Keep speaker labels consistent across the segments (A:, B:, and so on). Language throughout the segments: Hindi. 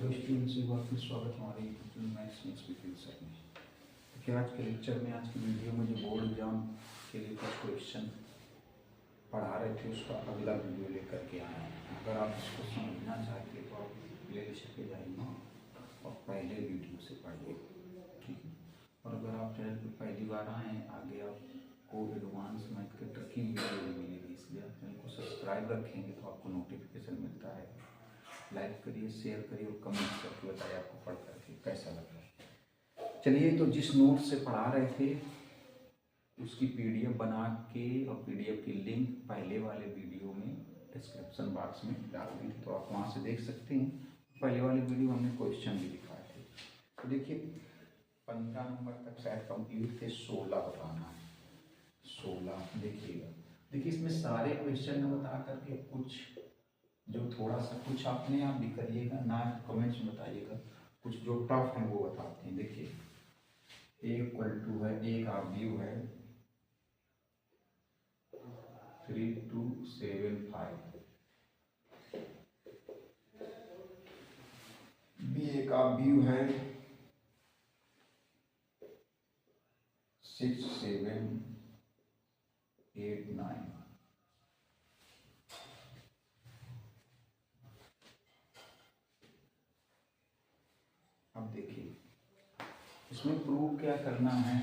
A: हेलो स्टूडेंट्स, एक बार फिर स्वागत हमारे यूट्यूब मैथ्स में स्पीकिंग सर में। देखिए आज के लेक्चर में, आज की वीडियो में जो बोर्ड एग्जाम के लिए कुछ क्वेश्चन पढ़ा रहे थे उसका अगला वीडियो लेकर के आए हैं। अगर आप इसको समझना चाहते तो आप प्ले लिस्ट पे जाइए और पहले वीडियो से पढ़िए, ठीक है। और अगर आप चैनल पर पहली बार आए हैं, आगे आपको एडवांस मैथ के ट्रिकिंग वीडियो भी मिलेगी, इसलिए आप चैनल को सब्सक्राइब रखेंगे तो आपको नोटिफिकेशन मिलता है। लाइक करिए, शेयर करिए और कमेंट करके बताइए आपको पढ़ करके कैसा लग रहा है। चलिए, तो जिस नोट से पढ़ा रहे थे उसकी पीडीएफ बना के और पीडीएफ की लिंक पहले वाले वीडियो में डिस्क्रिप्शन बॉक्स में डाल दी थी, तो आप वहाँ से देख सकते हैं। पहले वाले वीडियो हमने क्वेश्चन भी दिखाए थे। तो देखिए 15 नंबर तक शायद कंप्लीट थे, 16 बताना है। 16 देखिएगा। देखिए इसमें सारे क्वेश्चन बता करके कुछ जो थोड़ा सा कुछ अपने आप भी करिएगा, ना कमेंट्स में बताइएगा, कुछ जो टफ है वो बताते हैं। देखिए A = है, A का व्यू है 3275, B का व्यू है 6789। अब देखिए इसमें प्रूव क्या करना है,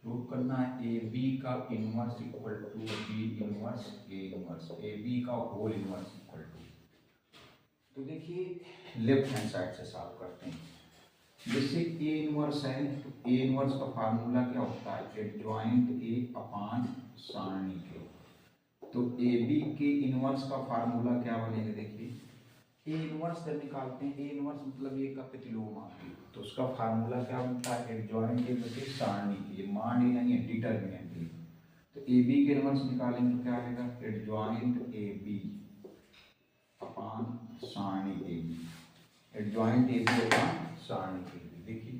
A: प्रूव करना है ए बी का inverse equal to B inverse A inverse, A B का होल इनवर्स इक्वल टू। तो देखिए लेफ्ट हैंड साइड से सॉल्व करते हैं। जैसे ए इनवर्स है तो ए इनवर्स का फार्मूला क्या होता है, एडजॉइंट ए अपान सारणी के। तो ए बी के इनवर्स का फार्मूला क्या बनेगा, देखिए ए इनवर्स जब निकालते हैं, ए इनवर्स मतलब ए का प्रतिलोम आती है, तो उसका फार्मूला क्या बनता है, एडजॉइंट ए बटे सारणी, ये मान ही नहीं है, डिटरमिनेंट है। तो ए बी के इनवर्स निकालेंगे तो क्या आएगा, एडजॉइंट ए बी अपान सारणी A B, adjoint A B अपान सारणी ए बी। देखिए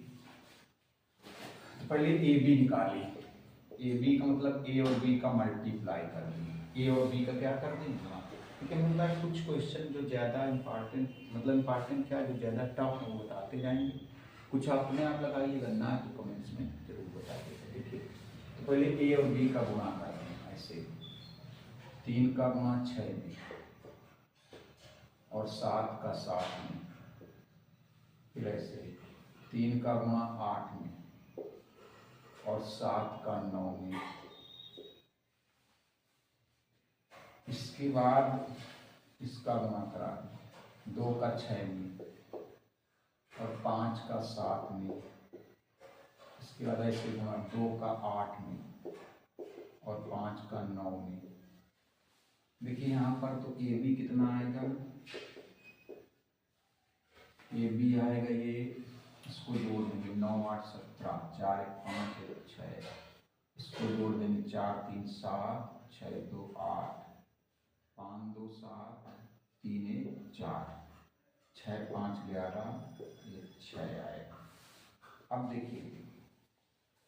A: पहले ए बी निकालिए, ए बी का मतलब ए और बी का मल्टीप्लाई कर देंगे, ए और बी का क्या कर देंगे। ठीक है, मतलब कुछ क्वेश्चन जो ज़्यादा इंपॉर्टेंट, मतलब इंपॉर्टेंट क्या, जो ज़्यादा टफ है वो बताते जाएंगे, कुछ अपने आप लगाइएगा, ना तो कमेंट्स में जरूर बताइएगा। देखिए तो पहले ए और बी का गुणा करते हैं, ऐसे 3 का गुणा 6 में और 7 का 7 में, फिर ऐसे 3 का गुणा 8 में और 7 का 9 में। इसके बाद इसका गुणा करा 2 का 6 में और 5 का 7 में। इसके बाद ऐसे गुणा 2 का 8 में और 5 का 9 में। देखिए यहाँ पर तो ए बी कितना आएगा, ए बी आएगा ये, इसको जोड़ देंगे 9 8 17, 4 1 5 1 6, इसको जोड़ देंगे 4 3 7, 6 2 8, 5 2 7, 3 1 4, 6 5 11, ये 6 आएगा। अब देखिए,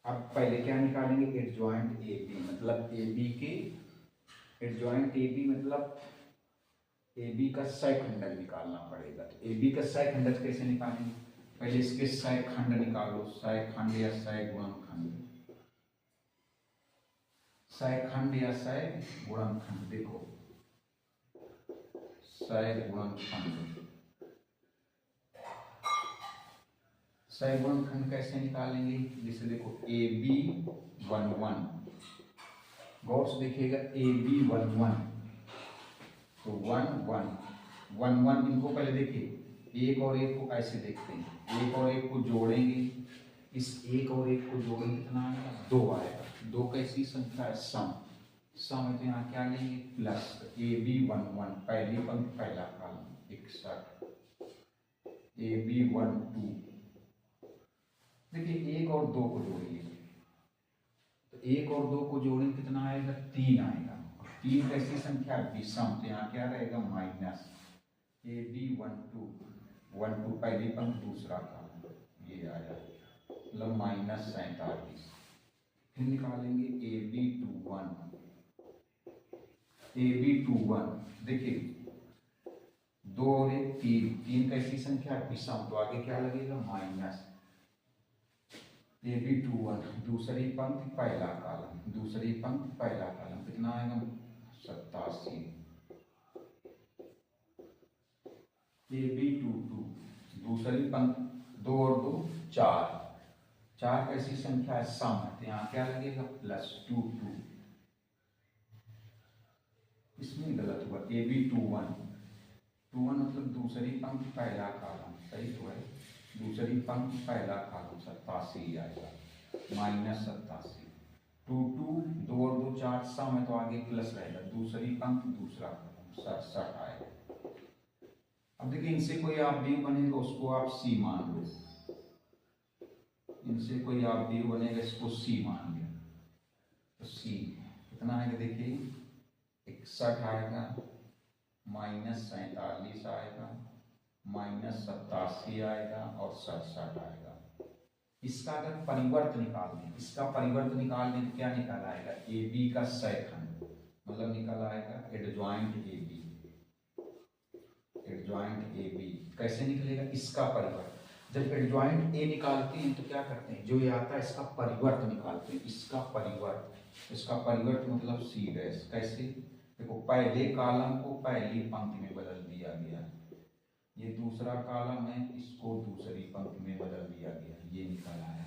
A: अब पहले क्या निकालेंगे, एडजॉइंट ए बी, मतलब ए बी के एडजॉइंट ए बी मतलब ए बी का सहखंडक निकालना पड़ेगा। तो ए बी का सहखंडक कैसे निकालेंगे, पहले इसके सहखंड निकालो, सहखंड या सहगुणनखंड, सहखंड या सहगुणनखंड। देखो सहगुणनखंड, सहगुणनखंड कैसे निकालेंगे, जैसे देखो ए बी 1 1, गौर से देखिएगा ए बी 1 1, तो 1 1 1 1, इनको पहले देखिए एक और एक को ऐसे देखते हैं, एक और एक को जोड़ेंगे, इस एक और एक को जोड़ेंगे कितना आएगा, 2 आएगा। 2 कैसी संख्या है, सम, सम है तो यहाँ क्या लेंगे, प्लस ए बी 1 1, पहली पंक्ति पहला कॉलम 61, ए बी 1 2। देखिए 1 और 2 को जोड़िए, तो 1 और 2 को जोड़ेंगे कितना आएगा, 3 आएगा। 3 कैसी संख्या, विषम, तो यहाँ क्या रहेगा, माइनस ए बी 1 2 1 2, पहली पंक्ति दूसरा कॉलम, ये आया, मतलब -47। फिर निकालेंगे ए बी 2 1, ए बी 2 1, देखिए दो और एक तीन, तीन कैसी संख्या है विषम, तो आगे क्या लगेगा माइनस AB21 दूसरी पंक्ति पहला कॉलम, दूसरी पंक्ति पहला कॉलम कितना आएगा 87। AB22 दूसरी पंक्ति दो और दो चार, चार कैसी संख्या है सम है, तो यहाँ क्या लगेगा +22। इसमें गलत हुआ AB21 मतलब दूसरी पंक्ति पहला कॉलम, सही तो है, दूसरी पंक्ति पहला कॉलम 87 आएगा -87। 22 दो और दो चार सम है तो आगे प्लस रहेगा, दूसरी पंक्ति दूसरा कॉलम 67 आएगा। अब देखिए इनसे कोई आप बी बनेगा उसको आप सी मान लो, इनसे कोई आप बी बनेगा इसको सी मान लिया, तो सी कितना आएगा देखिए 61 आएगा, -47 आएगा, -87 आएगा और 67 आएगा। इसका अगर परिवर्त निकाल दें, इसका परिवर्त निकाल दें तो क्या निकाल आएगा ए बी का सहखंड, मतलब निकल आएगा adjoint A B, adjoint A B कैसे निकलेगा इसका परिवर्त। जब एडजॉइंट ए निकालते हैं तो क्या करते हैं, जो ये आता है इसका परिवर्त निकालते हैं, इसका परिवर्त, इसका परिवर्त मतलब सी डैश, कैसे देखो पहले कॉलम को पहली पंक्ति में बदल दिया गया, ये दूसरा कॉलम है इसको दूसरी पंक्ति में बदल दिया गया, ये निकल आया।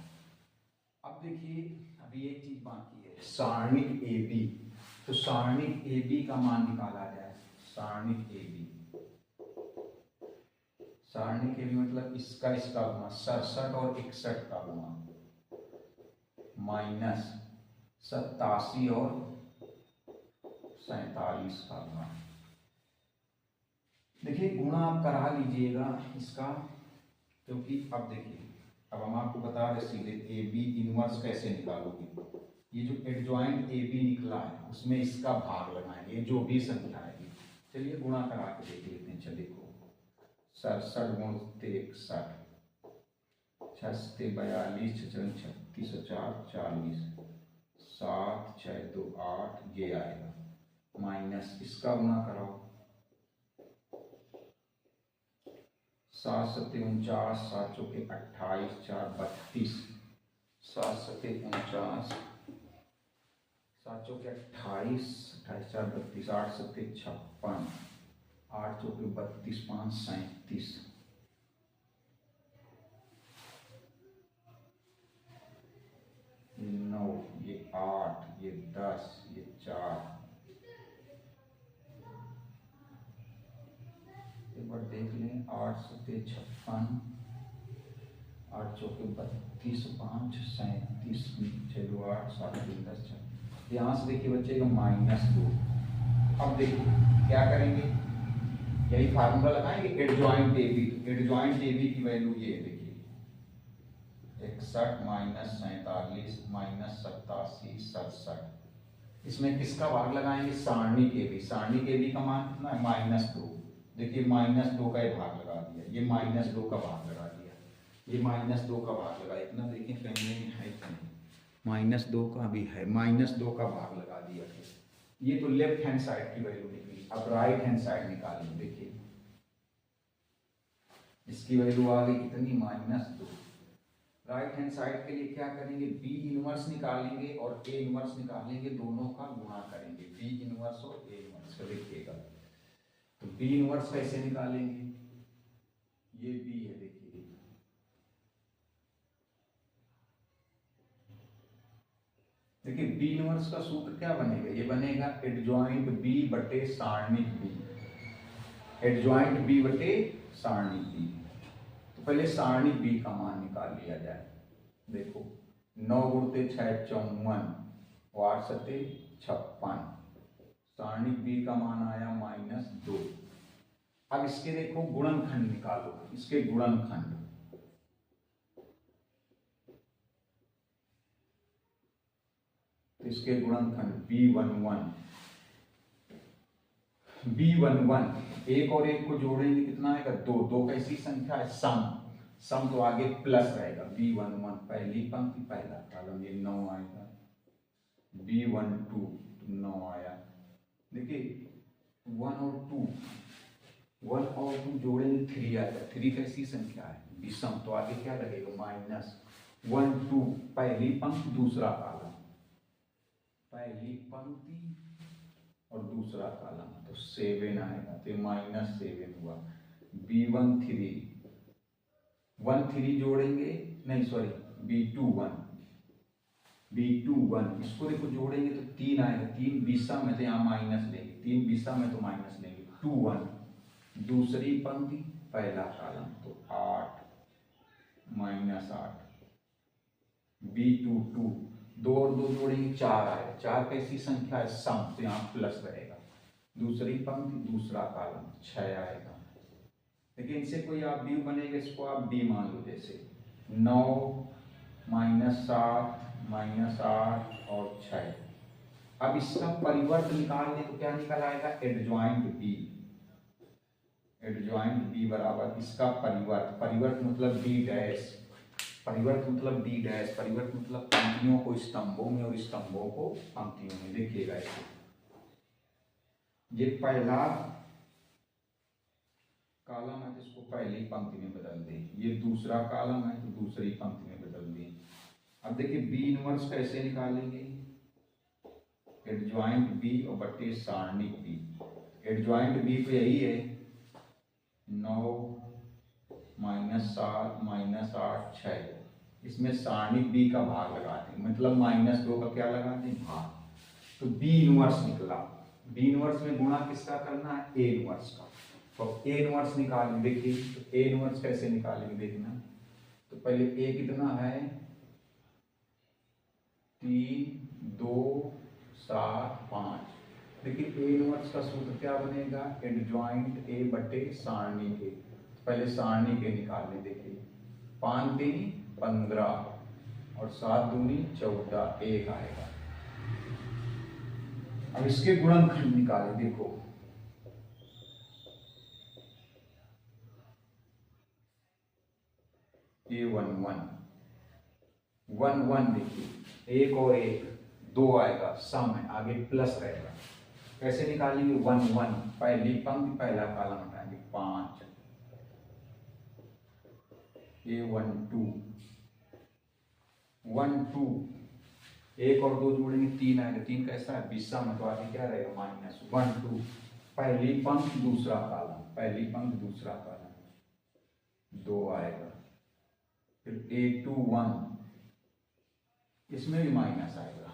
A: अब देखिए अभी एक चीज बाकी है सारणिक ए बी, तो सारणिक ए बी का मान निकाला जाए, सारणिक ए बी, सारणी के भी मतलब इसका इसका गुणा 67 और 61 का गुणा -87 और 47 का गुणा। देखिए गुणा आप करा लीजिएगा इसका, क्योंकि अब देखिए अब हम आपको बता रहे सीधे ए बी इनवर्स कैसे निकालोगे। ये जो एडजॉइंट ए बी निकला है उसमें इसका भाग लगाएंगे, जो भी संख्या आएगी। चलिए गुणा करा के देख लेते हैं। चलिए 67 × 61 6 42 6 36 4 40 7 6 2 8 ये आएगा, माइनस इसका गुणा कराओ 7 7 49 7 चौके 28 4 32 7 7 49 7 चौके 28 28 4 32 8 7 56 8 चौके 32 5 37 9 ये 8 ये 10 ये 4 एक बार देख लें 8 7 56 8 चौके 32 5 37 चलो 8 7 3 10 4। यहाँ से देखिए बच्चे का -2। अब देखिए क्या करेंगे, यही फार्मूला लगाएंगे adjoint A B, adjoint A B की वैल्यू ये देखिए 61 -47 -87 67। इसमें किसका भाग लगाएंगे सारणी के बी, सारणी के बी का मान कितना है -2। देखिए -2 का ये भाग लगा दिया, ये -2 का भाग लगा दिया, ये -2 का भाग लगा, इतना देखिए कहने में है -2 का भी है, -2 का भाग लगा दिया। ये तो लेफ्ट हैंड साइड की वैल्यू निकली। अब राइट हैंड साइड निकालेंगे, देखिए इसकी वैल्यू आ गई कितनी -2। राइट हैंड साइड के लिए क्या करेंगे, बी इनवर्स निकालेंगे और ए इनवर्स निकालेंगे, दोनों का गुणा करेंगे, बी इनवर्स और ए इनवर्स का। देखिएगा तो बी इनवर्स कैसे निकालेंगे, ये बी है देखिए, देखिए बी इनवर्स का सूत्र क्या बनेगा, ये बनेगा एडजॉइंट बी बटे सारणिक बी, एडजॉइंट बी बटे सारणिक बी। तो पहले सारणिक बी का मान निकाल लिया जाए। देखो 9 × 6 54 और 8 56, सारणिक बी का मान आया -2। अब इसके देखो गुणनखंड निकालो, इसके गुणनखंड, तो इसके गुणनखंड B11 एक और एक को जोड़ेंगे कितना आएगा 2, 2 कैसी संख्या है सम तो आगे प्लस रहेगा, B11 पहली पंक्ति पहला कॉलम ये 9 आएगा, B12 9 आया। देखिए 1 और 2 1 और 2 जोड़ेंगे 3 आएगा। 3 कैसी संख्या है? विषम, तो आगे क्या लगेगा? माइनस 1 2, पहली पंक्ति दूसरा कॉलम, पहली पंक्ति और दूसरा कॉलम, तो 7 आएगा, तो -7 हुआ। B1 3, 1 3 जोड़ेंगे, नहीं सॉरी, B2 1, B2 1, इसको देखो जोड़ेंगे तो 3 आएगा। 3 विषम है तो यहाँ माइनस लेंगे, 3 विषम है तो माइनस लेंगे। 2 1, दूसरी पंक्ति पहला कॉलम, तो 8 -8। B2 2, 2 और 2 जोड़ेंगे 4 आएगा। 4 कैसी संख्या है? सम, तो यहाँ प्लस रहेगा। दूसरी पंक्ति दूसरा कॉलम, 6 आएगा। लेकिन इनसे कोई आप बी बनेगा, इसको आप बी मान लो। जैसे 9 -7 -8 और 6। अब इसका परिवर्त निकाल लें तो क्या निकल आएगा? Adjoint B. एडजॉइंट बी बराबर इसका परिवर्त, परिवर्त मतलब बी डैश, परिवर्त मतलब बी डैश, परिवर्त मतलब पंक्तियों को स्तंभों में और स्तंभों को पंक्तियों में। देखिएगा इसे, ये पहला कॉलम है तो इसको पहली पंक्ति में बदल दें, ये दूसरा कॉलम है तो दूसरी पंक्ति में बदल दें। अब देखिए बी इनवर्स कैसे निकालेंगे? एडजॉइंट बी और बटे सारणिक बी। एडजॉइंट बी तो यही है 9 -7 -8 6, इसमें सारणिक बी का भाग लगा दें, मतलब -2 का क्या लगा दें? भाग, तो बी इनवर्स निकला। बी इनवर्स में गुणा किसका करना है? ए इनवर्स का। तो ए इनवर्स निकालें, देखिए तो ए इनवर्स कैसे निकालेंगे देखना। तो पहले ए कितना है? 3 2 7 5। देखिए ए इनवर्स का सूत्र क्या बनेगा? एडजॉइंट ए बटे सारणिक ए। पहले सारणिक ए निकाल लें, देखिए 5 3 15 और 7 दूनी 14, 1 आएगा। अब इसके गुणनखंड निकालें, देखो ये 1 1 1 1, देखिए 1 और 1 2 आएगा, सम है, आगे प्लस रहेगा। कैसे निकालेंगे? 1 1, पहली पंक्ति पहला कॉलम हटाएंगे 5, ये 1 2 1 2, 1 और 2 जोड़ेंगे 3 आएगा। 3 कैसा है? विषम है, तो आगे क्या रहेगा? माइनस 1 2, पहली पंक्ति दूसरा कॉलम, पहली पंक्ति दूसरा कॉलम 2 आएगा। फिर A2 1, इसमें भी माइनस आएगा।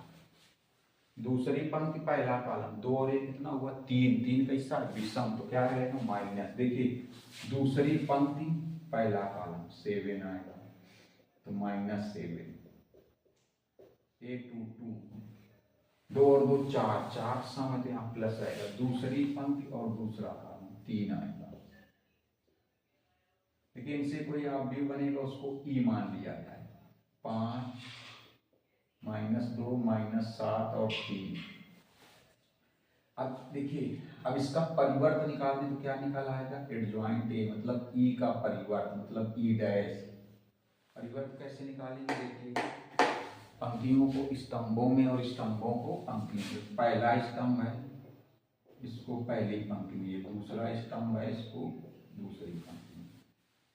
A: दूसरी पंक्ति पहला कॉलम, 2 और 1 कितना हुआ? 3, 3 कैसा? विषम, तो क्या रहेगा? माइनस। देखिए दूसरी पंक्ति पहला कॉलम 7 आएगा, तो -7। A2 2, 2 और 2 4, 4 सम है तो यहाँ प्लस आएगा। दूसरी पंक्ति और दूसरा कॉलम 3 आएगा। लेकिन इनसे कोई आप भी बनेगा, उसको ई मान लिया जाए। 5 -2 -7 और 3। अब देखिए, अब इसका परिवर्त निकालने तो क्या निकल आएगा? एडजॉइंट ए, मतलब ई का परिवर्त, मतलब ई डैश। परिवर्त कैसे निकालेंगे? देखिए पंक्तियों को स्तंभों में और स्तंभों को पंक्तियों में। पहला स्तंभ है, इसको पहली पंक्ति में, ये दूसरा स्तंभ है, इसको दूसरी पंक्ति में।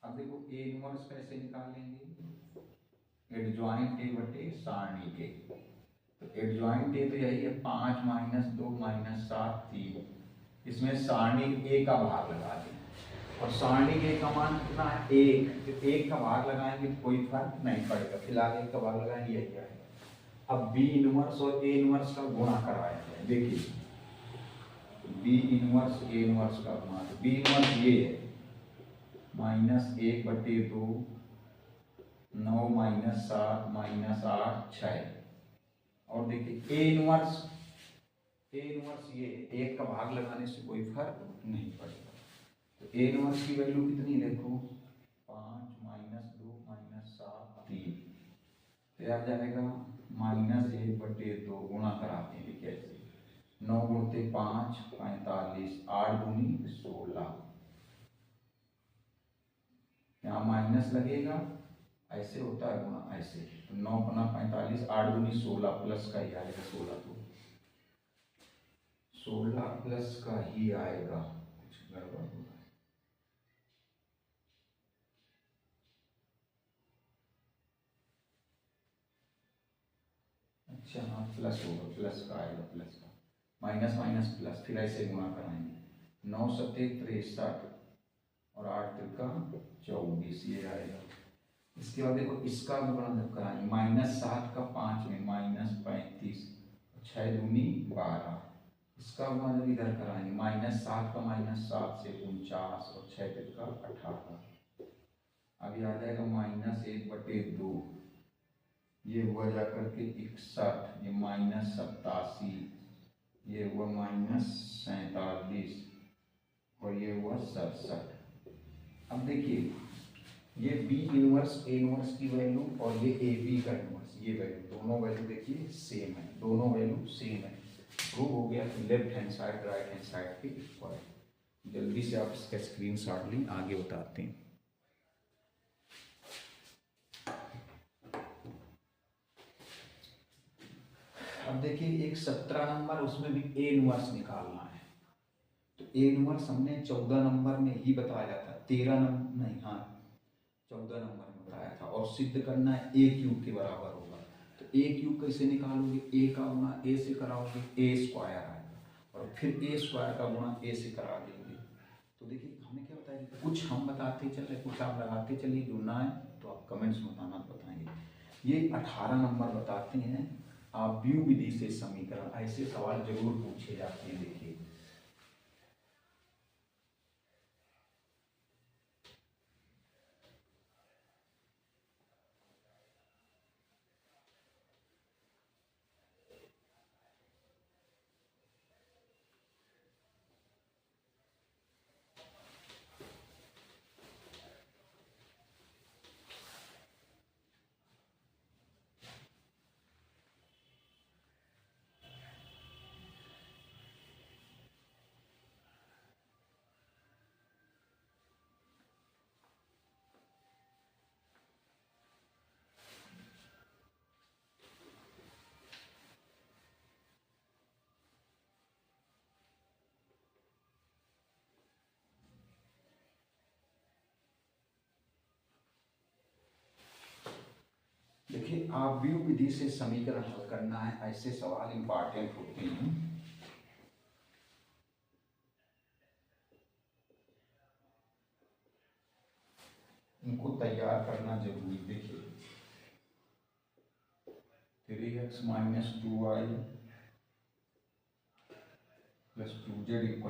A: अब देखो ए इनवर्स कैसे निकालेंगे? एडजॉइंट ए बटे सारणिक ए। तो एडजॉइंट ए तो यही है 5 -2 -7 3, इसमें सारणिक ए का भाग लगा दें, और सारणिक ए का मान कितना है? 1, तो 1 का भाग लगाएंगे तो कोई फर्क नहीं पड़ेगा, फिलहाल 1 का भाग लगाएंगे, यही आएगा। अब बी इनवर्स और ए इनवर्स का गुणा करवाया जाए। देखिए बी इनवर्स ए इनवर्स का गुणा, बी इनवर्स ये है -1 बटे 2 9 -7 -8 6। और देखिए ए इनवर्स ये 1 का भाग लगाने से कोई फर्क नहीं पड़ेगा। तो ए इनवर्स की वैल्यू कितनी देखो? 5 -2 -7 3, तो आ जाएगा -1 बटे 2, गुणा कराते हैं कैसे? 9 गुणते 5 45, 8 दूनी 16, यहाँ माइनस लगेगा, ऐसे होता है गुणा, ऐसे। तो 9 गुना 45, 8 दूनी 16, प्लस का ही आएगा 16, तो 16 प्लस का ही आएगा, कुछ गड़बड़ होगा। यहाँ प्लस होगा, प्लस का आएगा, प्लस का माइनस माइनस प्लस, फिर ऐसे गुणा कराएंगे 9 सत्ते 63 और 8 तिरका 24, ये आएगा। इसके बाद देखो इसका गुणा जब कराएंगे -7 का 5 में -35, 6 दूनी 12, इसका गुणा जब इधर कराएंगे -7 का -7 से 49 और 6 तिरका 18, अभी आ जाएगा -1/2, ये हुआ जाकर के 61, ये -87, ये हुआ -47 और ये हुआ 67। अब देखिए ये बी इनवर्स ए इनवर्स की वैल्यू और ये ए बी का इनवर्स, ये वैल्यू दोनों वैल्यू देखिए सेम है, दोनों वैल्यू सेम है, प्रूव हो गया। Left hand side right hand side के इक्वल। जल्दी से आप इसका स्क्रीनशॉट लें, आगे बताते हैं। अब देखिए एक 17 नंबर, उसमें भी ए इनवर्स निकालना है, तो ए इनवर्स हमने 14 नंबर में ही बताया था, 13 नंबर नहीं, हाँ 14 नंबर में बताया था। और सिद्ध करना है ए क्यूब के बराबर होगा, तो ए क्यूब कैसे निकालोगे, ए का गुणा ए से कराओगे, ए स्क्वायर आएगा, और फिर ए स्क्वायर का गुणा ए से करा देंगे। तो देखिए हमने क्या बताया, कुछ हम बताते चले, कुछ आप लगाते चलिए, जो ना है तो आप कमेंट्स में बताएंगे। ये 18 नंबर बताते हैं आप व्यू विधि से समीकरण, ऐसे सवाल जरूर पूछे जाते हैं। देखिए देखिए आप व्यू विधि से समीकरण हल करना है, ऐसे सवाल इंपॉर्टेंट होते हैं। इनको तैयार करना जरूरी। देखिए 3x - 2y + 2z =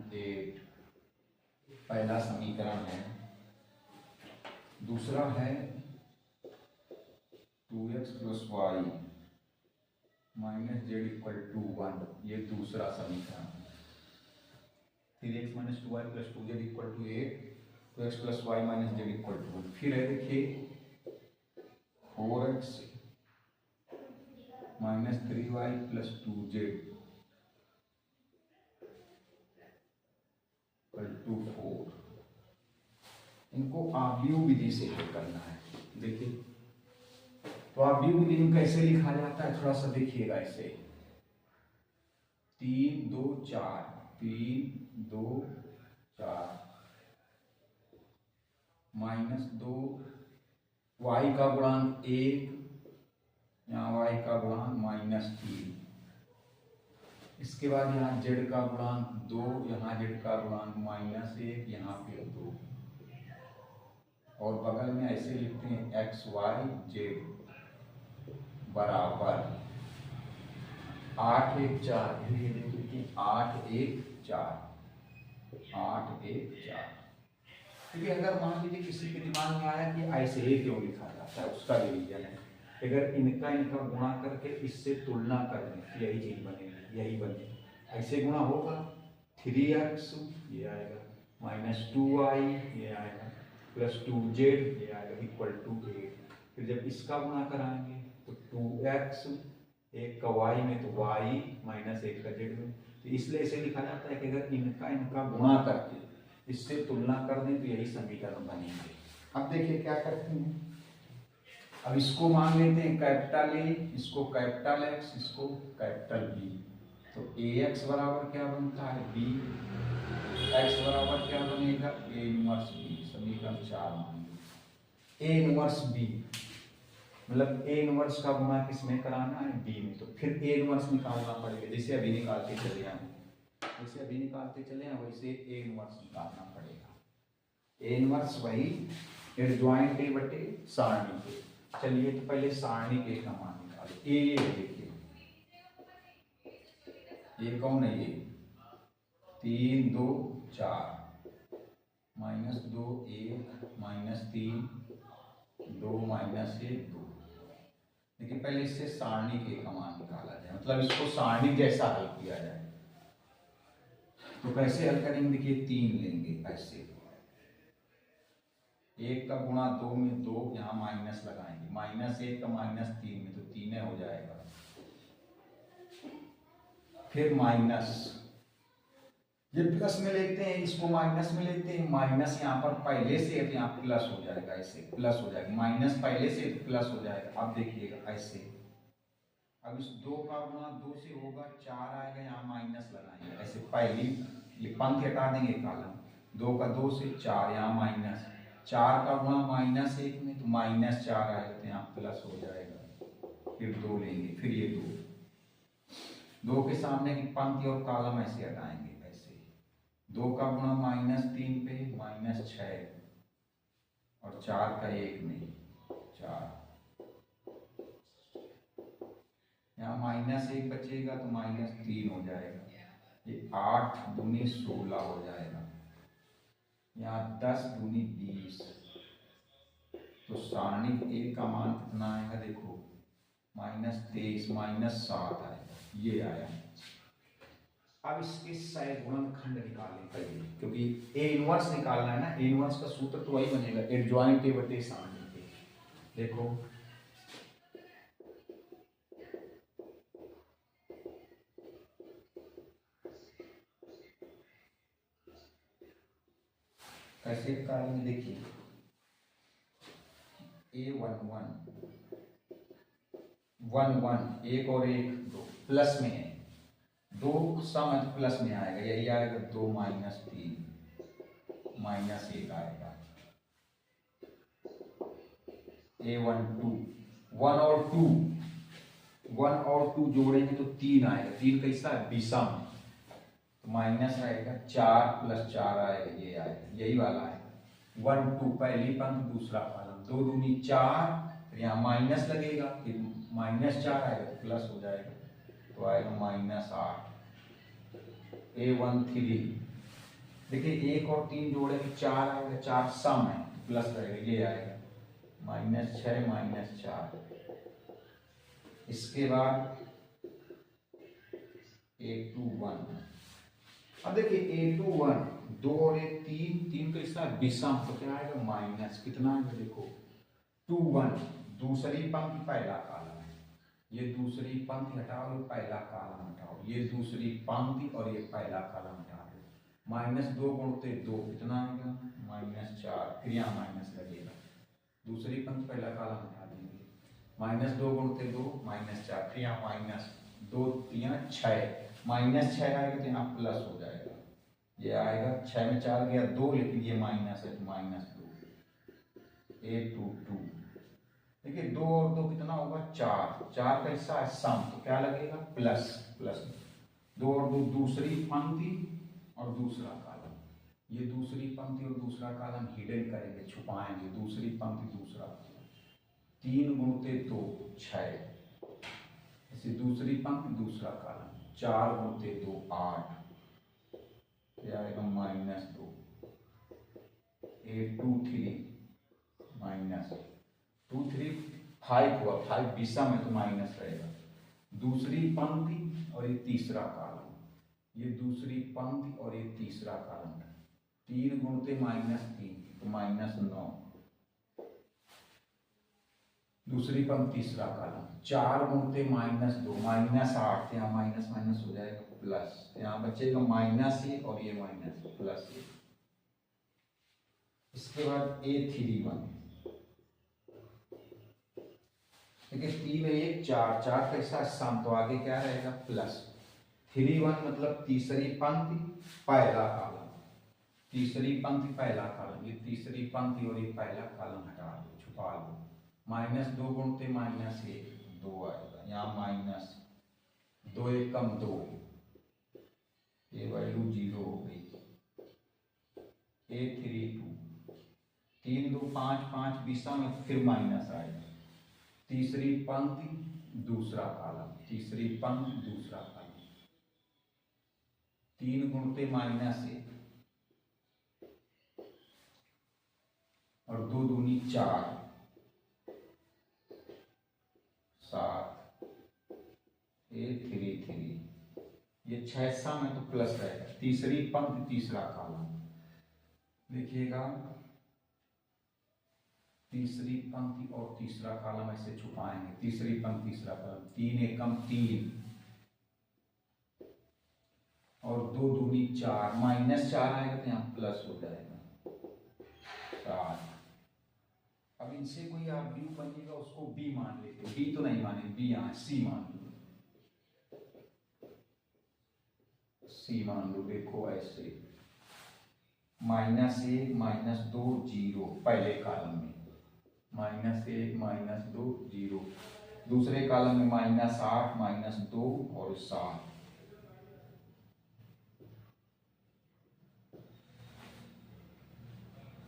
A: 8 पहला समीकरण है। दूसरा है 2x + y - z = 1, ये दूसरा समीकरण है। 3x - 2y + 2z = 8, 2x + y - z = 1। फिर है देखिए 4x - 3y + 2z = 4। इनको आव्यूह विधि से हल करना है। देखिए तो आव्यूह विधि में कैसे लिखा जाता है, थोड़ा सा देखिएगा। ऐसे 3 2 4, 3 2 4 -2 y का गुणांक 1, यहाँ y का गुणांक -3, इसके बाद यहाँ z का गुणांक 2, यहाँ z का गुणांक -1, यहाँ पे 2, और बगल में ऐसे लिखते हैं x y z बराबर 8 1 4, ये देखिए 8 1 4, 8 1 4। क्योंकि अगर मान लीजिए किसी के दिमाग में आया कि ऐसे ही क्यों लिखा जाता है, उसका रिवीजन है। अगर इनका गुणा करके इससे तुलना कर दें, यही चीज बनेगी, यही बनेगी। ऐसे गुणा होगा 3x ये आएगा, -2y ये आएगा, +2z ये आएगा = 8। फिर जब इसका गुणा कराएंगे तो 2x, एक का y में तो y -1 का z में, तो इसलिए इसे लिखा जाता है कि अगर इनका गुणा करके इससे तुलना कर दें तो यही समीकरण बनेंगे। अब देखिए क्या करते हैं, अब इसको मान लेते हैं कैपिटल ए, इसको कैपिटल एक्स, इसको कैपिटल बी। तो ax बराबर क्या बनता है b, x बराबर क्या बनेगा a इनवर्स b। समीकरण 4 मान लो a इनवर्स b मतलब ए इनवर्स का गुणा किसमें कराना है, बी में, तो फिर ए इनवर्स निकालना पड़ेगा। जैसे अभी निकालते चले आए वैसे ए इनवर्स निकालना पड़ेगा। ए इनवर्स वही एडजॉइंट ए बटे सारणी के। चलिए तो पहले सारणी के का मान निकाले। ए देखिए, ये कौन है, ये 3 2 4 -2 1 -3 2 -1 2। देखिए पहले इससे सारणी के का मान निकाला जाए, मतलब इसको सारणी जैसा हल किया जाए। तो कैसे हल करेंगे, देखिए 3 लेंगे ऐसे, 1 का गुणा 2 में 2, यहाँ माइनस लगाएंगे, -1 का -3 में, तो 3 हो जाएगा। फिर माइनस, ये प्लस में लेते हैं, इसको माइनस में लेते हैं। माइनस यहाँ पर पहले से है तो यहाँ प्लस हो जाएगा, ऐसे प्लस हो जाएगा। माइनस पहले से तो प्लस हो जाएगा। अब देखिएगा ऐसे, अब इस 2 का गुणा 2 से होगा 4 आएगा, यहाँ माइनस लगाएंगे ऐसे। पहली ये पंक्ति हटा देंगे कॉलम, 2 का 2 से 4, यहाँ माइनस, 4 का गुणा -1 में, तो -4 आएगा, तो यहाँ प्लस हो जाएगा। फिर 2 लेंगे, फिर ये 2 के सामने की पंक्ति और कॉलम ऐसे हटाएंगे ऐसे। 2 का गुणा -3 पे -6 और 4 का 1 में 4, यहाँ -1 बचेगा तो -3 हो जाएगा। ये 8 दूनी 16 हो जाएगा, यहाँ 10 दूनी 20। तो सारणी ए का मान कितना आएगा, देखो -23 -7 आएगा, ये आया। अब इसके सहगुणन खंड निकालें पहले, क्योंकि ए इनवर्स निकालना है ना। ए इनवर्स का सूत्र तो वही बनेगा, एडजॉइंट ए बटे सारणी के। देखो कैसे निकालेंगे, देखिए A11 1 1 और 1 2 प्लस में है, 2 सम है तो प्लस में आएगा, यही आएगा। 2 -3 -1 आएगा। A12 1 और 2 जोड़ेंगे तो 3 आएगा। 3 कैसा है, विषम, तो माइनस आएगा। 4 + 4 आएगा, ये आएगा, यही वाला है। 1 2 पहली पंक्ति दूसरा कॉलम, 2 दूनी 4, फिर यहाँ माइनस लगेगा, फिर -4 आएगा तो प्लस हो जाएगा, तो आएगा -8। A13 देखिए 1 और 3 जोड़ेंगे 4 आएगा, 4 सम है तो प्लस रहेगा, ये आएगा -6 -4। इसके बाद A21, अब देखिए A21 2 और 1 3 का हिस्सा विषम, तो क्या आएगा माइनस, कितना आएगा देखो 2 1, दूसरी पंक्ति पहला कॉलम है, ये दूसरी पंक्ति हटाओ, ये पहला कॉलम हटाओ, ये दूसरी पंक्ति और ये पहला कॉलम हटा दो। -2 गुणते 2 कितना आएगा -4, फिर यहाँ माइनस लगेगा, दूसरी पंक्ति पहला कॉलम हटा देंगे। -2 गुणते 2 -4, फिर यहाँ -2 3 6, -6 आएगा तो यहाँ प्लस हो जाएगा, ये आएगा। 6 में 4 गया 2, लेकिन ये माइनस है तो -2। A22 देखिए 2 और 2 कितना होगा 4, 4 का हिस्सा है सम, तो क्या लगेगा प्लस। 2 और 2 दूसरी पंक्ति और दूसरा कॉलम, ये दूसरी पंक्ति और दूसरा कॉलम हिडन करेंगे, छुपाएंगे, दूसरी पंक्ति दूसरा कॉलम। 3 गुणते 2 6, ऐसे दूसरी पंक्ति दूसरा कॉलम, 4 गुणते 2 8, ये आएगा -2। A23 -23 5 हुआ, 5 विषम है तो माइनस रहेगा। दूसरी पंक्ति और ये तीसरा कॉलम, ये दूसरी पंक्ति और ये तीसरा कॉलम, 3 गुणते -3 तो -9, दूसरी पंक्ति तीसरा कॉलम, 4 गुणते -2 -8, यहाँ माइनस माइनस हो जाएगा प्लस, यहाँ बचेगा -1 और ये +1। इसके बाद A31 देखिए 3 1 4, 4 का हिस्सा सम, तो आगे क्या रहेगा प्लस। 31 मतलब तीसरी पंक्ति पहला कॉलम, तीसरी पंक्ति पहला कॉलम, ये तीसरी पंक्ति और ये पहला कॉलम हटा दो, छुपा लो, -2 गुणते -1 2 आएगा, यहाँ माइनस 2 1 कम 2, ये वैल्यू 0 हो गई। A32 3 2 5 5 बीसा में फिर माइनस आएगा। तीसरी पंक्ति दूसरा कॉलम, तीसरी पंक्ति दूसरा कॉलम, 3 गुणते -1 और 2 दूनी 4 7 A33, ये 6 में तो प्लस रहेगा। तीसरी पंक्ति तीसरा कॉलम देखिएगा, तीसरी पंक्ति और तीसरा कॉलम ऐसे छुपाएंगे। तीसरी पंक्ति तीसरा कॉलम, 3 एकम 3 और 2 दूनी 4, -4 आएगा तो यहाँ प्लस हो जाएगा 7। अब इनसे कोई आप बी बनेगा उसको बी मान लेते, बी तो नहीं माने, बी यहाँ सी मान लो, सी मान लो। देखो ऐसे -1 -2 0 पहले कॉलम में, -1 -2 0, दूसरे कॉलम में -8 -2 और 7,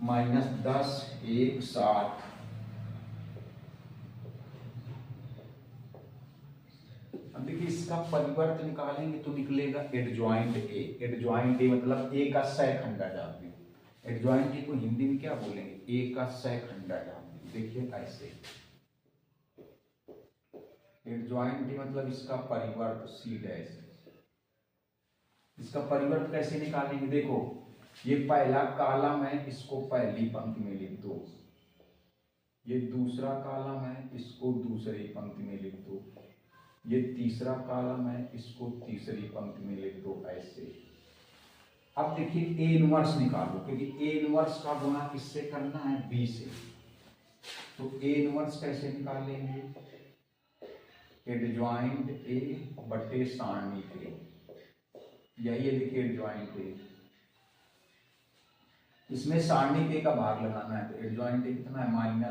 A: -10 1 7। अब देखिए इसका परिवर्त निकालेंगे तो निकलेगा एडजॉइंट ए। एडजॉइंट ए मतलब ए का सहखंडा जाति। एडजॉइंट ए को हिंदी में क्या बोलेंगे? ए का सहखंडा जाति। देखिए ऐसे एडजॉइंट ए मतलब इसका परिवर्त सी डैश। इसका परिवर्त कैसे निकालेंगे? देखो ये पहला कॉलम है, इसको पहली पंक्ति में लिख दो। ये दूसरा कॉलम है, इसको दूसरी पंक्ति में लिख दो। ये तीसरा कॉलम है, इसको तीसरी पंक्ति में लिख दो ऐसे। अब देखिए ए इनवर्स निकालो, क्योंकि ए इनवर्स का गुणा किससे करना है? बी से। तो ए इनवर्स कैसे निकालेंगे? एडजॉइंट ए बटे सारणी ए, यही है। देखिए एडजॉइंट ए, इसमें सारणी पे का भाग लगाना है। तो एडजॉइंट ए कितना है? -1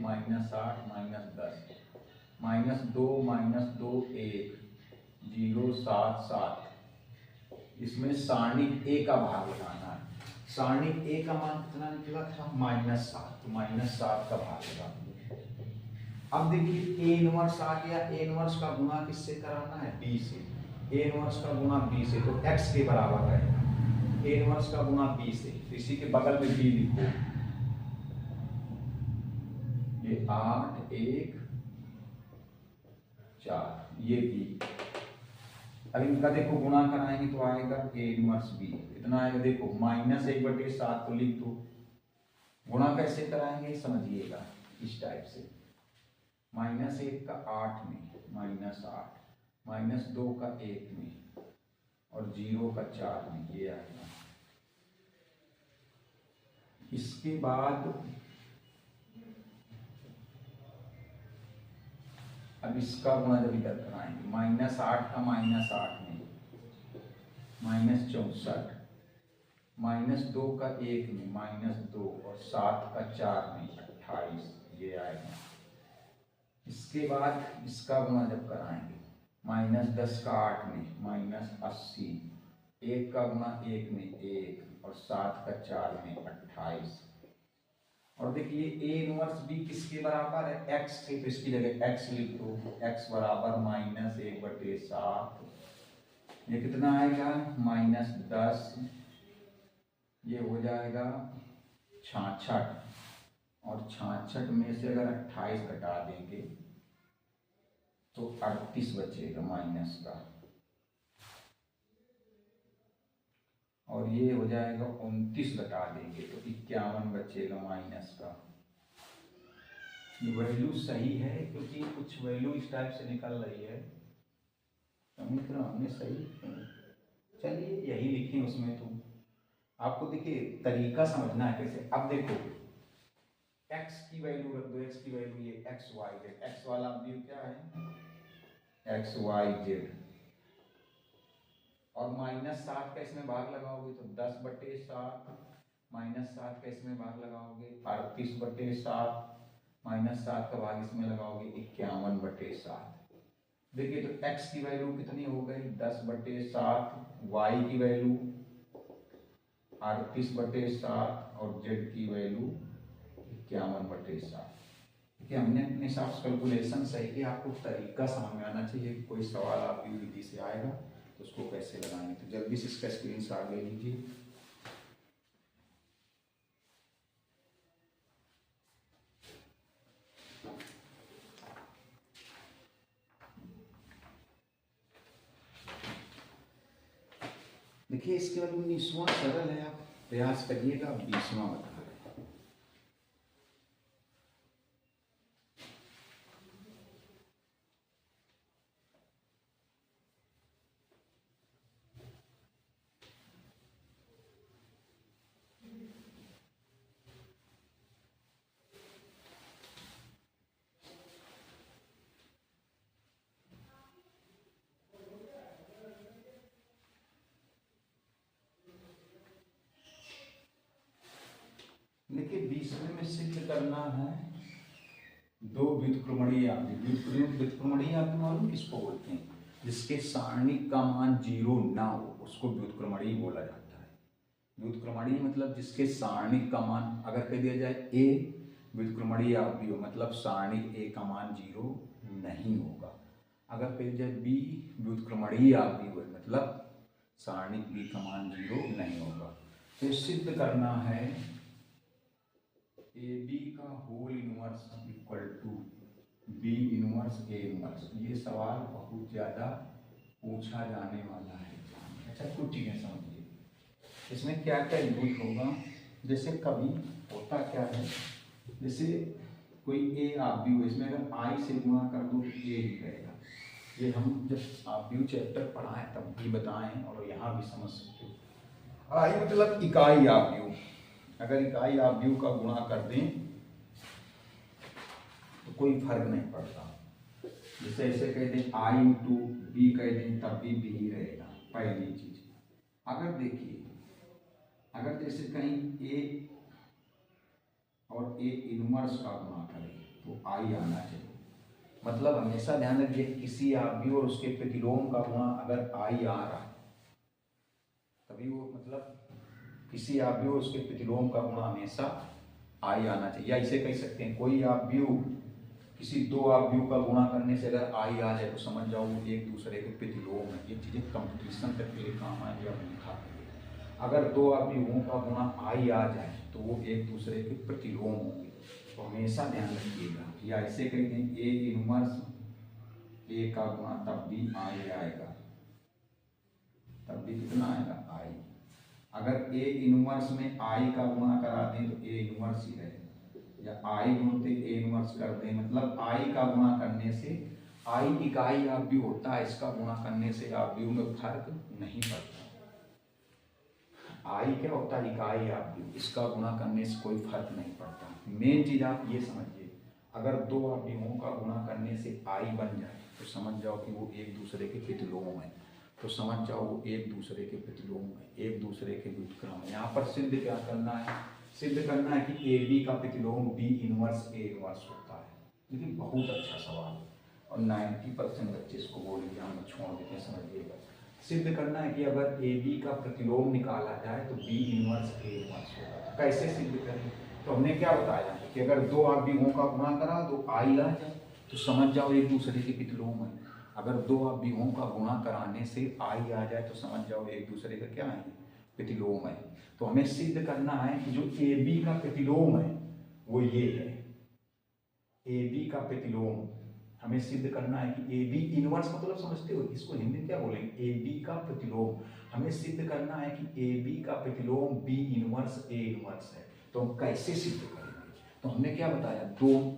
A: -8 -10 -2 -2 1 0 7 7। इसमें सारणी ए का भाग लगाना है। सारणी ए का मान कितना निकला था? -7। तो -7 का भाग लगा। अब देखिए ए इनवर्स आ गया। ए इनवर्स का गुणा किससे कराना है? बी से। ए इनवर्स का गुणा बी से, तो x के बराबर है ए इनवर्स का गुणा बी से। तो इसी के बगल में बी लिखो। ये 8 1 4, ये बी। अब इनका देखो गुणा कराएंगे तो आएगा ए इनवर्स बी। इतना आएगा, देखो -1/7 तो लिख दो। गुणा कैसे कराएंगे समझिएगा, इस टाइप से। -1 का 8 में -8, -2 का 1 में और 0 का 4 में, ये आएगा। इसके बाद अब इसका गुणा जब इधर कराएंगे, -8 का -8 में -64, -2 का 1 में -2 और 7 का 4 में 28, ये आएगा। इसके बाद इसका गुणा जब कराएंगे, -10 का 8 में -80, 1 का गुणा 1 में 1 और 7 का 4 में 28। और देखिए ए इनवर्स बी किसके बराबर है? x के। तो इसकी जगह x लिख दो। x बराबर -1/7। ये कितना आएगा? -10, ये हो जाएगा 66 और 66 में से अगर 28 घटा देंगे तो 38 बचेगा माइनस का, और ये हो जाएगा 29 घटा देंगे तो 51 बचेगा माइनस का। ये वैल्यू सही है क्योंकि कुछ वैल्यू इस टाइप से निकल रही है। मित्रों हमने सही, चलिए यही लिखें उसमें। तो आपको देखिए तरीका समझना है कैसे। अब देखो x की वैल्यू रख दो। x की वैल्यू ये x y z, x वाला वैल्यू क्या है? x y z। और -7 का इसमें भाग लगाओगे तो 10/7, -7 का इसमें भाग लगाओगे 38/7, -7 का भाग इसमें लगाओगे 51/7। देखिए तो x की वैल्यू कितनी हो गई 10/7, y की वैल्यू 38/7 और z की वैल्यू 51/7। कि हमने अपने हिसाब से कैलकुलेशन सही किया। आपको तरीका समझ में आना चाहिए कि कोई सवाल आपकी विधि से आएगा तो उसको कैसे लगाएंगे। तो जल्दी से इसका स्क्रीनशॉट ले लीजिए। देखिए इसके बाद 19वां सरल है, आप प्रयास करिएगा। 20वां बता रहे हैं। देखिए 20वें में सिद्ध करना है दो व्युत्क्रमणीय आव्यूह। व्युत्क्रमणीय आव्यूह मालूम किसको बोलते हैं? जिसके सारणिक का मान 0 ना हो उसको व्युत्क्रमणीय बोला जाता है। व्युत्क्रमणीय मतलब जिसके सारणिक का मान, अगर कह दिया जाए a व्युत्क्रमणीय आव्यूह मतलब सारणिक a का मान 0 नहीं होगा। अगर कह दिया जाए b व्युत्क्रमणीय आव्यूह मतलब सारणिक b का मान 0 नहीं होगा। तो सिद्ध करना है ए बी का whole inverse equal to B inverse A inverse. ये सवाल बहुत ज़्यादा पूछा जाने वाला है। अच्छा कुछ चीज़ें समझिए, इसमें क्या क्या यूज होगा। जैसे कभी होता क्या है, जैसे कोई ए आव्यूह, इसमें अगर आई से गुणा कर दो तो ए ही रहेगा। ये हम जब आव्यूह चैप्टर पढ़ाएं तब भी बताएं और यहाँ भी समझ सकते हो। आई मतलब इकाई आव्यूह। अगर इकाई आव्यूह का गुणा कर दें तो कोई फर्क नहीं पड़ता। जैसे ऐसे कह दें आई इंटू बी कह दें तब भी बी ही रहेगा, पहली चीज। अगर देखिए, अगर जैसे कहीं ए और ए इनवर्स का गुणा करें तो आई आना चाहिए। मतलब हमेशा ध्यान रखिए किसी आव्यूह और उसके प्रतिलोम का गुणा अगर आई आ रहा है तभी वो, मतलब किसी आव्यूह उसके प्रतिलोम का गुणा हमेशा आई आना चाहिए। या इसे कह सकते हैं कोई आव्यूह किसी दो आव्यूह का गुणा करने से अगर आई आ जाए तो समझ जाओ वो एक दूसरे के प्रतिलोम है। ये चीजें कंपटीशन तक के लिए काम आएगी और लिखा करिए। अगर दो आव्यूहों का गुणा आई आ जाए तो वो एक दूसरे के प्रतिलोम होंगे, तो हमेशा ध्यान रखिएगा। या ऐसे कहते हैं ए इनवर्स ए का गुणा तब भी आई आएगा, तब भी कितना आएगा आई। अगर ए इनवर्स में आई का गुणा करा दें तो ए इनवर्स ही रहेगा, या आई गुणते ए इनवर्स कर दें मतलब आई का गुणा करने से, आई इकाई आव्यूह होता है, इसका गुणा करने से आव्यूह में फर्क नहीं पड़ता। आई क्या होता है? इकाई आव्यूह, इसका गुणा करने से कोई फर्क नहीं पड़ता। मेन चीज आप ये समझिए, अगर दो आव्यूहों का गुणा करने से आई बन जाए तो समझ जाओ कि वो एक दूसरे के प्रतिलोम है। तो समझ जाओ वो एक दूसरे के प्रतिलोम है, एक दूसरे के व्युत्क्रम है। यहाँ पर सिद्ध क्या करना है? सिद्ध करना है कि ए बी का प्रतिलोम बी इनवर्स ए इनवर्स होता है। देखिए बहुत अच्छा सवाल है और 90% बच्चे इसको बोर्ड एग्जाम में छोड़ देते हैं, समझिएगा। सिद्ध करना है कि अगर ए बी का प्रतिलोम निकाला जाए तो बी इनवर्स ए इनवर्स होगा। कैसे सिद्ध करें? तो हमने क्या बताया कि अगर दो आव्यूहों का गुणा करा तो आई आ जाए तो समझ जाओ एक दूसरे के प्रतिलोम है। अगर दो आव्यूहों का गुणा कराने से आई आ जाए तो समझ जाओ एक दूसरे का क्या है? प्रतिलोम है। तो हमें सिद्ध करना है कि जो ए बी का प्रतिलोम है वो ये है। ए बी का प्रतिलोम हमें सिद्ध करना है कि ए बी इनवर्स मतलब समझते हो, इसको हिंदी में क्या बोलेंगे? ए बी का प्रतिलोम। हमें सिद्ध करना है कि ए बी का प्रतिलोम बी इनवर्स ए इनवर्स है। तो हम कैसे सिद्ध करेंगे? तो हमने क्या बताया,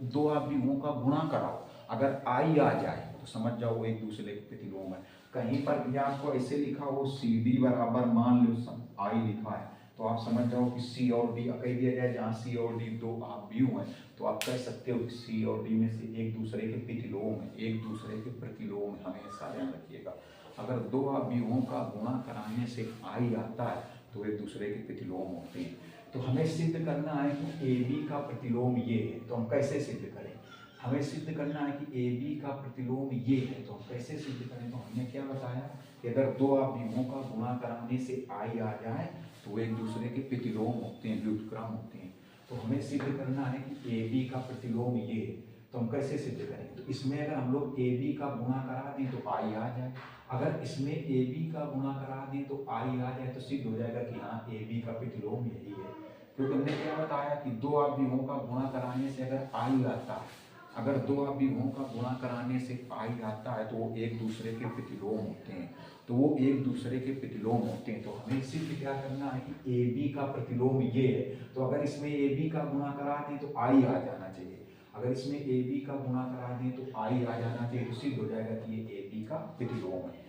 A: दो आव्यूहों का गुणा कराओ, अगर आई आ जाए तो समझ जाओ वो एक दूसरे के प्रतिलोम है। कहीं पर भी आपको ऐसे लिखा हो सी डी बराबर मान लो आई लिखा है तो आप समझ जाओ कि सी और डी कह दिया जाए, जहाँ सी और डी दो आव्यूह हैं तो आप कह सकते हो कि सी और डी में से एक दूसरे के प्रतिलोम है, एक दूसरे के प्रतिलोम है। हमेशा ध्यान रखिएगा, अगर दो आव्यूहों का गुणा कराने से आई आता है तो एक दूसरे के प्रतिलोम होते हैं। तो हमें सिद्ध करना है कि ए बी का प्रतिलोम ये है, तो हम कैसे सिद्ध करें? हमें सिद्ध करना है कि ए बी का प्रतिलोम ये है, तो हम कैसे सिद्ध करें? तो हमने क्या बताया कि अगर दो अवयवों का गुणा कराने से आई आ जाए तो वो एक दूसरे के प्रतिलोम होते हैं, व्युत्क्रम होते हैं। तो हमें सिद्ध करना है कि ए बी का प्रतिलोम ये है, तो हम कैसे सिद्ध करेंगे? तो इसमें अगर हम लोग ए बी का गुणा करा दें तो आई आ जाए, अगर इसमें ए बी का गुणा करा दें तो आई आ जाए, तो सिद्ध हो जाएगा कि हाँ ए बी का प्रतिलोम यही है। क्योंकि हमने क्या बताया कि दो अवयवों का गुणा कराने से अगर आई आता है, अगर दो अवयवों का गुणा कराने से आई आता है तो वो एक दूसरे के प्रतिलोम होते हैं, तो वो एक दूसरे के प्रतिलोम होते हैं। तो हमें सिर्फ क्या करना है कि ए बी का प्रतिलोम ये है, तो अगर इसमें ए बी का गुणा करा दें तो आई आ जाना चाहिए, अगर इसमें ए बी का गुणा करा दें तो आई आ जाना चाहिए, तो सिद्ध हो जाएगा कि ये ए बी का प्रतिलोम है।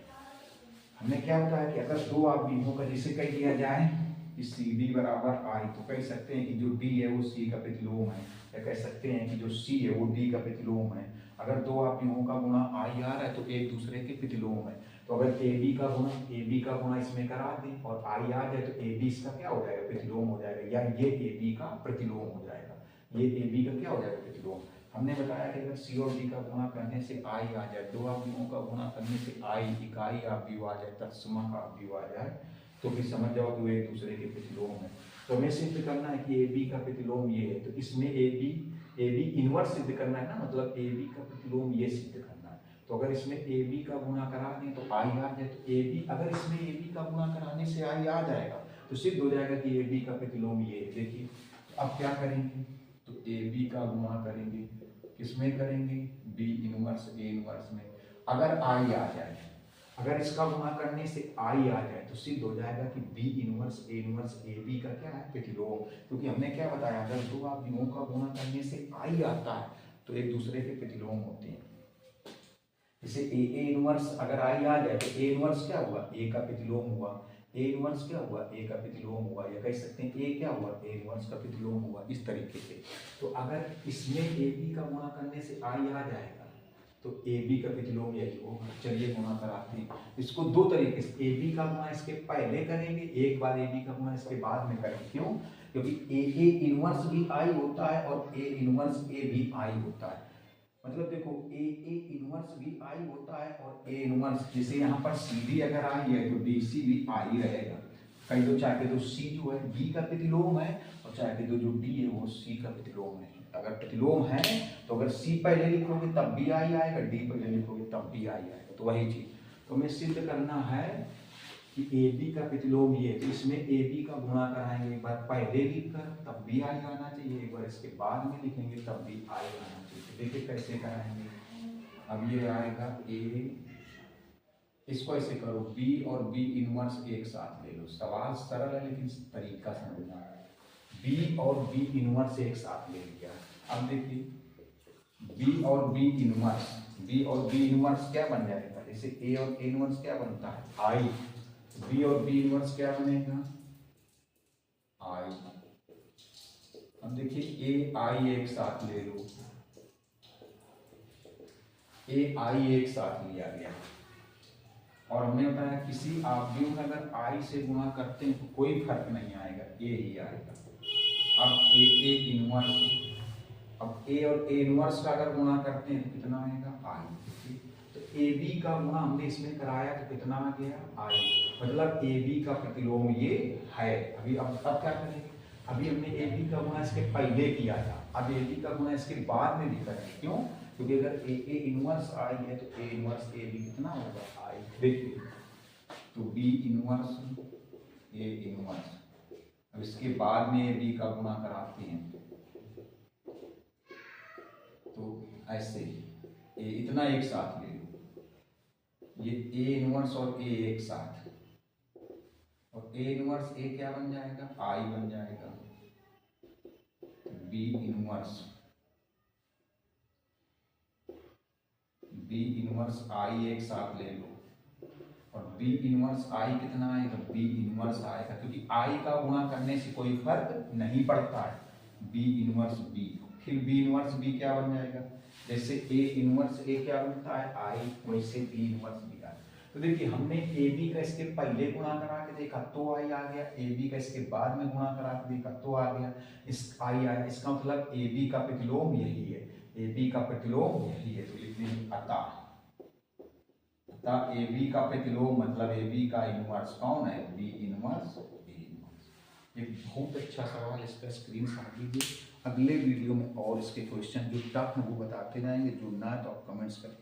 A: हमने क्या बताया कि अगर दो अवयवों का जिसे कह दिया जाए कि सी डी बराबर आई, तो कह सकते हैं कि जो डी है वो सी का प्रतिलोम है, या कह सकते हैं कि जो सी है वो डी का प्रतिलोम है। अगर दो अवयवों का गुणा आई आ रहा है तो एक दूसरे के प्रतिलोम है, तो अगर ए बी का गुणा इसमें करा दें और आई आ जाए तो ए बी इसका क्या हो जाएगा? प्रतिलोम हो जाएगा, या ये ए बी का प्रतिलोम हो जाएगा, ये ए बी का क्या हो जाएगा? प्रतिलोम। हमने बताया कि अगर सी और डी का गुणा करने से आई आ जाए, दो अवयवों का गुणा करने से आई इकाई अवयव आ जाए, तत्समक अवयव आ जाए, तो फिर समझ जाओ कि वो एक दूसरे के प्रतिलोम है। तो हमें सिद्ध करना है कि ए बी का प्रतिलोम ये है, तो इसमें ए बी इनवर्स सिद्ध करना है ना, मतलब ए बी का प्रतिलोम ये सिद्ध करना है। तो अगर इसमें ए बी का गुणा करा दें तो आई आ जाए, तो ए बी अगर इसमें ए बी का गुणा कराने से आई आ जाएगा तो सिद्ध हो जाएगा कि ए बी का प्रतिलोम ये है। देखिए अब क्या करेंगे, तो ए बी का गुणा करेंगे, किसमें करेंगे? बी इनवर्स ए इनवर्स में। अगर आई आ जाए, अगर इसका गुणा करने से आई आ जाए तो सिद्ध हो जाएगा कि बी इनवर्स ए बी का क्या है? प्रतिलोम। क्योंकि हमने क्या बताया, अगर दो अवयवों का गुणा करने से आई आता है तो एक दूसरे के प्रतिलोम होते हैं। जैसे ए इनवर्स अगर आई आ जाए तो ए इनवर्स क्या हुआ? ए का प्रतिलोम हुआ, ए इनवर्स क्या हुआ? ए का प्रतिलोम हुआ, या कह सकते हैं ए क्या हुआ? ए इनवर्स का प्रतिलोम हुआ, इस तरीके से। तो अगर इसमें ए बी का गुणा करने से आई आ जाएगा तो ए बी का प्रतिलोम यही होगा। चलिए गुणा कराते हैं इसको दो तरीके से, ए बी का गुणा इसके पहले करेंगे, एक बार ए बी का गुणा इसके बाद में करेंगे। क्यों? क्योंकि ए इनवर्स भी आई होता है और ए इनवर्स ए भी आई होता है। मतलब देखो ए इनवर्स भी आई होता है और ए इनवर्स, जैसे यहाँ पर सी डी अगर आई है तो डी सी भी आई रहेगा। कहीं तो चाहे तो सी जो है बी का प्रतिलोम है और चाहे तो जो डी है वो सी का प्रतिलोम है। अगर प्रतिलोम है तो अगर सी पहले लिखोगे तब भी आई आएगा, डी पहले लिखोगे तब भी आई आएगा। तो वही चीज तो हमें सिद्ध करना है कि ए बी का प्रतिलोम ये, तो इसमें ए बी का गुणा कराएंगे, एक बार पहले लिखकर तब भी आई आना चाहिए, एक बार इसके बाद में लिखेंगे तब भी आई आना चाहिए। तो देखिए कैसे कराएंगे। अब ये आएगा ए, इसको ऐसे करो बी और बी इनवर्स एक साथ ले लो। सवाल सरल है लेकिन तरीका समझना है। बी और बी इनवर्स एक साथ ले लिया। अब देखिए बी और बी इनवर्स क्या बन जाएगा? जैसे ए और ए इनवर्स क्या बनता है? आई। बी और बी इनवर्स क्या बनेगा? आई। अब देखिए ए आई एक साथ ले लो, ए आई एक साथ लिया गया और हमने बताया किसी अवयव में अगर आई से गुणा करते हैं तो कोई फर्क नहीं आएगा, ए ही आएगा। अब ए इनवर्स, अब ए और ए इनवर्स का अगर गुणा करते हैं तो कितना आएगा? आई। तो ए बी का गुणा हमने इसमें कराया तो कितना आ गया? आई। मतलब ए बी का प्रतिलोम ये है। अभी अब क्या करेंगे? अभी हमने ए बी का गुणा इसके पहले किया था, अब ए बी का गुणा इसके बाद में भी करेंगे। क्यों? क्योंकि अगर ए इनवर्स आई है तो ए इनवर्स ए बी कितना होगा? आई। देखिए तो बी इनवर्स ए इनवर्स, अब इसके बाद में ए बी का गुणा कराते हैं तो ऐसे ए इतना एक साथ ले लो, ये ए इनवर्स और ए एक साथ, और ए इनवर्स ए क्या बन जाएगा? आई बन जाएगा। बी इनवर्स आई एक साथ ले लो और बी इनवर्स आई कितना आएगा? बी इनवर्स आएगा, क्योंकि आई का गुणा करने से कोई फर्क नहीं पड़ता है। बी इनवर्स बी, फिर बी इनवर्स बी क्या बन जाएगा? जैसे ए इनवर्स ए क्या बनता है? आई, वैसे बी इनवर्स बी आई। तो देखिए हमने ए बी का इसके पहले गुणा करा के देखा तो आई आ गया, ए बी का इसके बाद में गुणा करा के देखा तो आ गया, इस आई आया। इसका मतलब ए बी का प्रतिलोम यही है, ए बी का प्रतिलोम यही है। तो लिख देंगे अतः ए बी का प्रतिलोम मतलब ए बी का इनवर्स कौन है, बी इनवर्स ए इनवर्स। ये बहुत अच्छा सवाल, इसका स्क्रीनशॉट लीजिए। अगले वीडियो में और इसके क्वेश्चन जो टफ है वो बताते जाएंगे, जो ना तो आप कमेंट्स करके